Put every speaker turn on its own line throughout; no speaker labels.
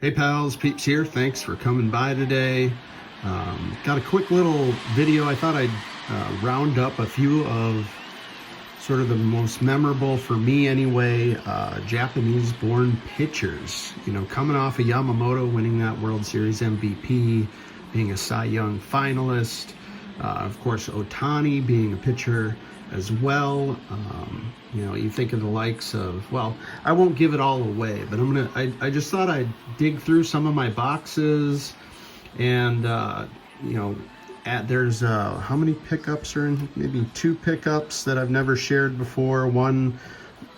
Hey pals, Peeps here. Thanks for coming by today. Got a quick little video. I thought I'd round up a few of sort of the most memorable, for me anyway, Japanese-born pitchers. You know, coming off of Yamamoto winning that World Series MVP, being a Cy Young finalist. Of course, Ohtani being a pitcher as well. You know, you think of the likes of, well, I won't give it all away, but I just thought I'd dig through some of my boxes and, you know, there's, how many pickups are in? Maybe 2 pickups that I've never shared before, one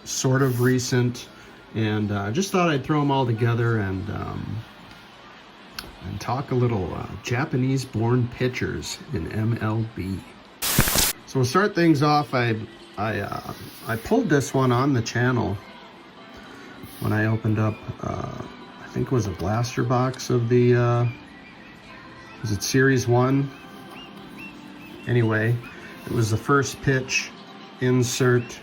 sort of recent, and just thought I'd throw them all together and talk a little Japanese-born pitchers in MLB. So we'll start things off. I pulled this one on the channel when I opened up, I think it was a blaster box of the, was it Series 1? Anyway, it was the first pitch insert,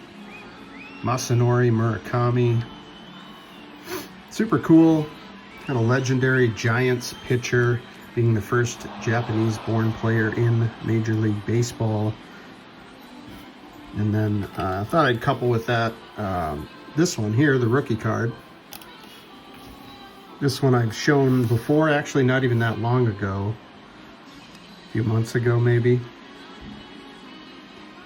Masanori Murakami. Super cool, kind of legendary Giants pitcher, being the first Japanese-born player in Major League Baseball. And then I thought I'd couple with that this one here, the rookie card. This one I've shown before, actually not even that long ago, a few months ago maybe.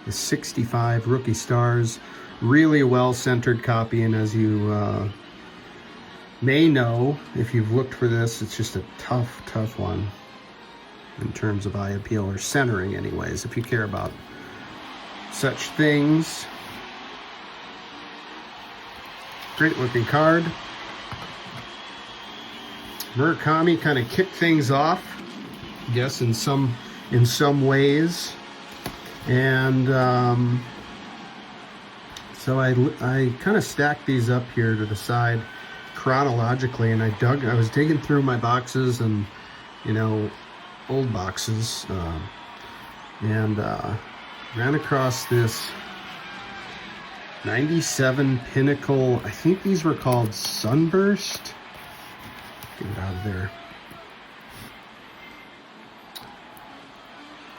The 65 Rookie Stars, really well-centered copy, and as you may know, if you've looked for this, it's just a tough one in terms of eye appeal, or centering anyways, if you care about such things. Great looking card. Murakami kind of kicked things off, I guess, in some ways, and so I kind of stacked these up here to the side chronologically, and I was digging through my boxes and, you know, old boxes, and ran across this 97 Pinnacle. I think these were called Sunburst. Get it out of there.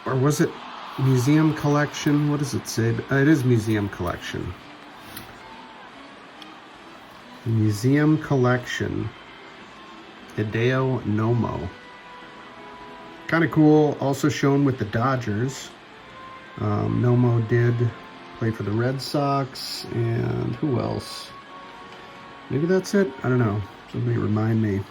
Or was it Museum Collection? What does it say? It is Museum Collection. Museum Collection. Hideo Nomo. Kind of cool. Also shown with the Dodgers. Nomo did play for the Red Sox, and who else? Maybe that's it? I don't know. Somebody remind me.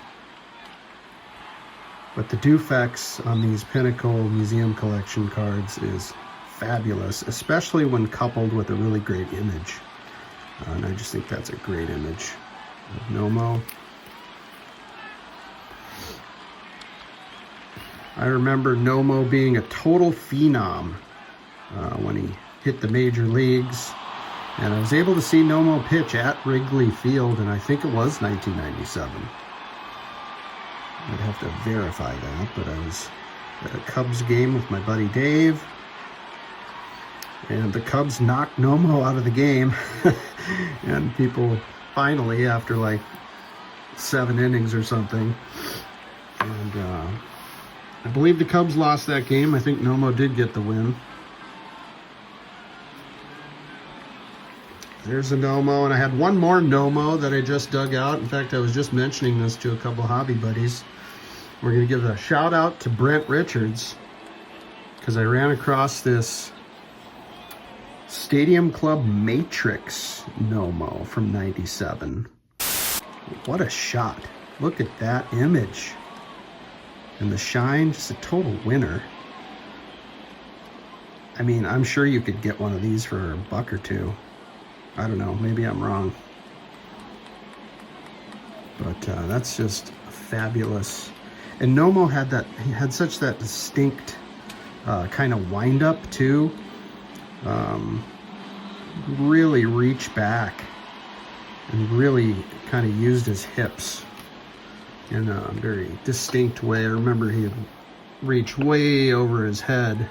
But the Dufex on these Pinnacle Museum Collection cards is fabulous, especially when coupled with a really great image. And I just think that's a great image of Nomo. I remember Nomo being a total phenom when he hit the major leagues, and I was able to see Nomo pitch at Wrigley Field, and I think it was 1997. I'd have to verify that, but I was at a Cubs game with my buddy Dave, and the Cubs knocked Nomo out of the game, and people finally, after like 7 innings or something, and I believe the Cubs lost that game. I think Nomo did get the win. There's a Nomo, and I had one more Nomo that I just dug out. In fact, I was just mentioning this to a couple hobby buddies. We're going to give a shout out to Brent Richards, because I ran across this Stadium Club Matrix Nomo from '97. What a shot. Look at that image. And the shine, just a total winner. I mean, I'm sure you could get one of these for $1 or $2. I don't know, maybe I'm wrong. But that's just fabulous. And Nomo had that, he had such that distinct kind of wind up too. Really reach back and really kind of used his hips in a very distinct way. I remember he had reached way over his head.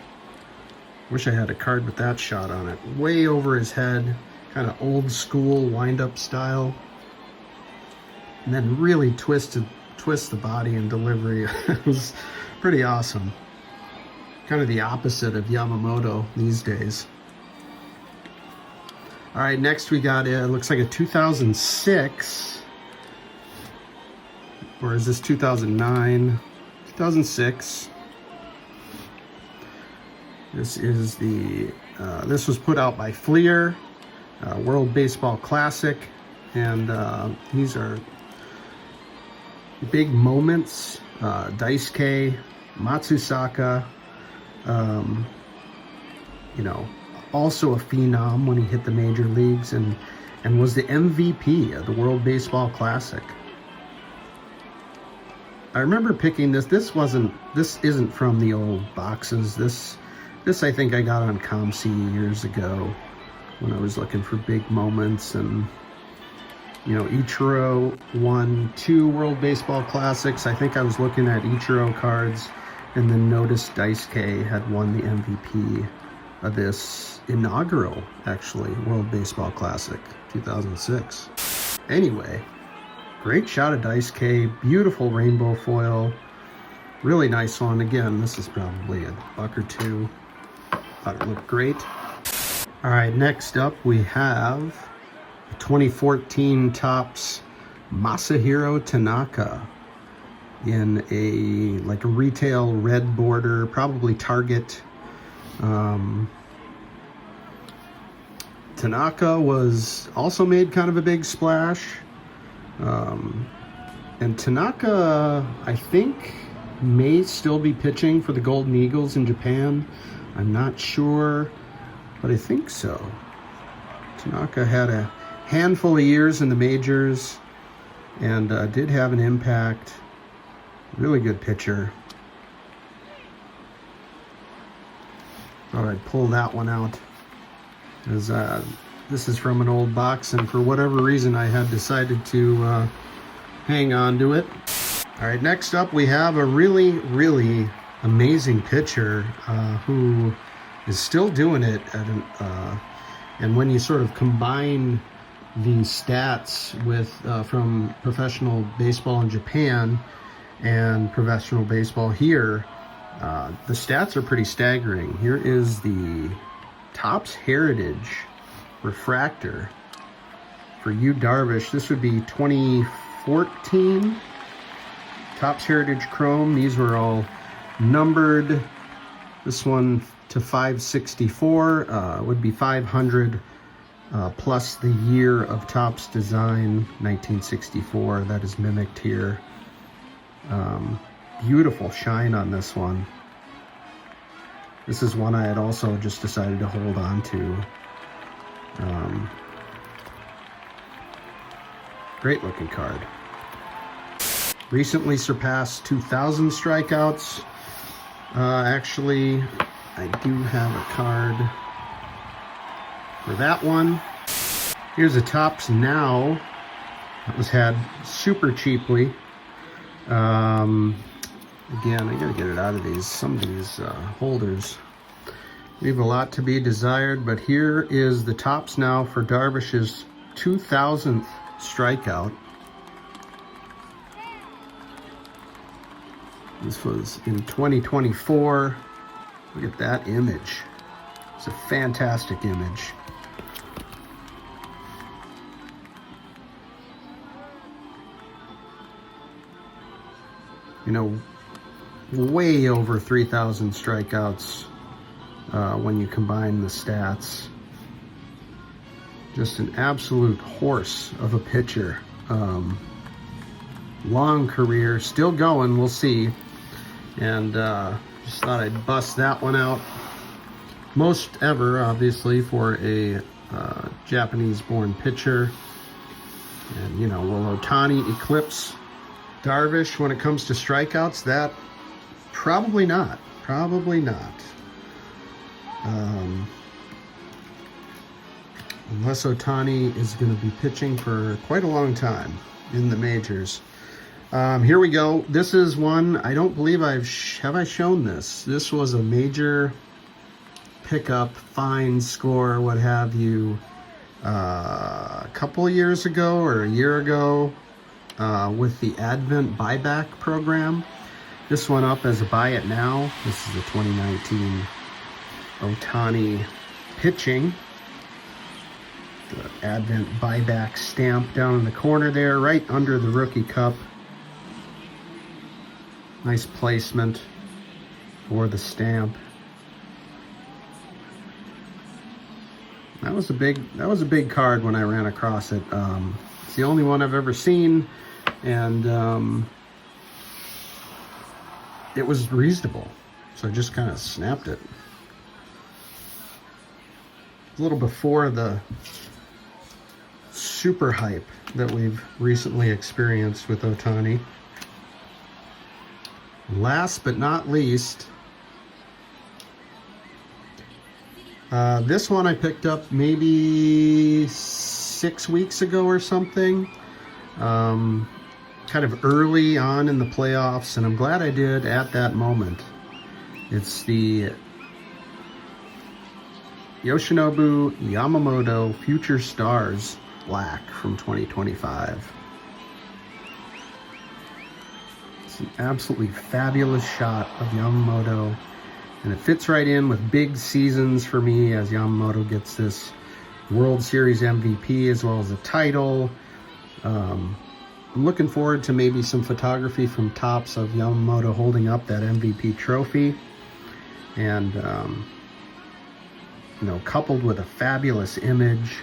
Wish I had a card with that shot on it. Way over his head. Kind of old school wind-up style, and then really twisted twist, the body, and delivery. It was pretty awesome. Kind of the opposite of Yamamoto these days. All right, next we got, it looks like a 2006, or is this 2009? 2006. This is the, this was put out by Fleer, World Baseball Classic, and these are big moments. Daisuke Matsusaka, you know, also a phenom when he hit the major leagues, and was the MVP of the World Baseball Classic. I remember picking this. This isn't from the old boxes. This I think I got on ComC years ago when I was looking for big moments. And you know, Ichiro won 2 World Baseball Classics. I think I was looking at Ichiro cards and then noticed Daisuke had won the MVP of this inaugural, actually, World Baseball Classic 2006. Anyway, great shot of Daisuke, beautiful rainbow foil, really nice one. Again, this is probably a buck or two. Thought it looked great. All right, next up we have 2014 Topps Masahiro Tanaka in a like a retail red border, probably Target. Tanaka was also made kind of a big splash, and Tanaka, I think, may still be pitching for the Golden Eagles in Japan. I'm not sure, but I think so. Tanaka had a handful of years in the majors and did have an impact. Really good pitcher. Thought I'd pull that one out, as this is from an old box, and for whatever reason I had decided to hang on to it. All right, next up we have a really amazing pitcher who is still doing it at and when you sort of combine the stats with from professional baseball in Japan and professional baseball here, the stats are pretty staggering. Here is the Topps Heritage refractor for Yu Darvish. This would be 2014 Topps Heritage Chrome. These were all numbered. This one to 564 would be 500 plus the year of Topps design, 1964. That is mimicked here. Beautiful shine on this one. This is one I had also just decided to hold on to. Great looking card. Recently surpassed 2,000 strikeouts. Actually, I do have a card for that one. Here's a Topps Now that was had super cheaply. Again, I gotta get it out of these. Some of these holders leave a lot to be desired, but here is the Topps Now for Darvish's 2,000th strikeout. This was in 2024. Look at that image. It's a fantastic image. You know, way over 3,000 strikeouts when you combine the stats. Just an absolute horse of a pitcher. Long career, still going, we'll see. And just thought I'd bust that one out. Most ever, obviously, for a Japanese-born pitcher. And, you know, will Ohtani eclipse Darvish when it comes to strikeouts? That probably not. Probably not. Unless Ohtani is going to be pitching for quite a long time in the majors. Here we go. This is one, I don't believe have I shown this? This was a major pickup, fine score, what have you, a couple of years ago or a year ago. with the Advent buyback program. This one up as a buy it now. This is the 2019 Ohtani pitching. The Advent buyback stamp down in the corner there, right under the rookie cup. Nice placement for the stamp. That was a big card when I ran across it. It's the only one I've ever seen, and it was reasonable, so I just kind of snapped it. A little before the super hype that we've recently experienced with Ohtani. Last but not least, this one I picked up maybe 6 weeks ago or something, kind of early on in the playoffs, and I'm glad I did at that moment. It's the Yoshinobu Yamamoto Future Stars Black from 2025. It's an absolutely fabulous shot of Yamamoto, and it fits right in with big seasons for me as Yamamoto gets this World Series MVP as well as a title. I'm looking forward to maybe some photography from Topps of Yamamoto holding up that MVP trophy, and coupled with a fabulous image,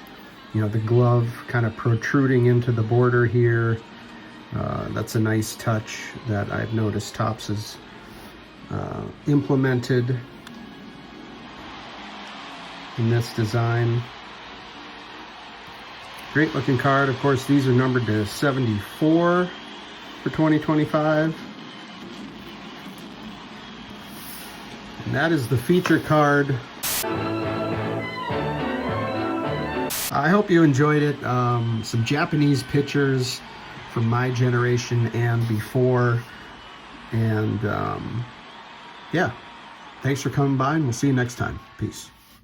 the glove kind of protruding into the border here. That's a nice touch that I've noticed Topps has implemented in this design. Great looking card. Of course, these are numbered to 74 for 2025. And that is the feature card. I hope you enjoyed it. Some Japanese pictures from my generation and before. And yeah, thanks for coming by, and we'll see you next time. Peace.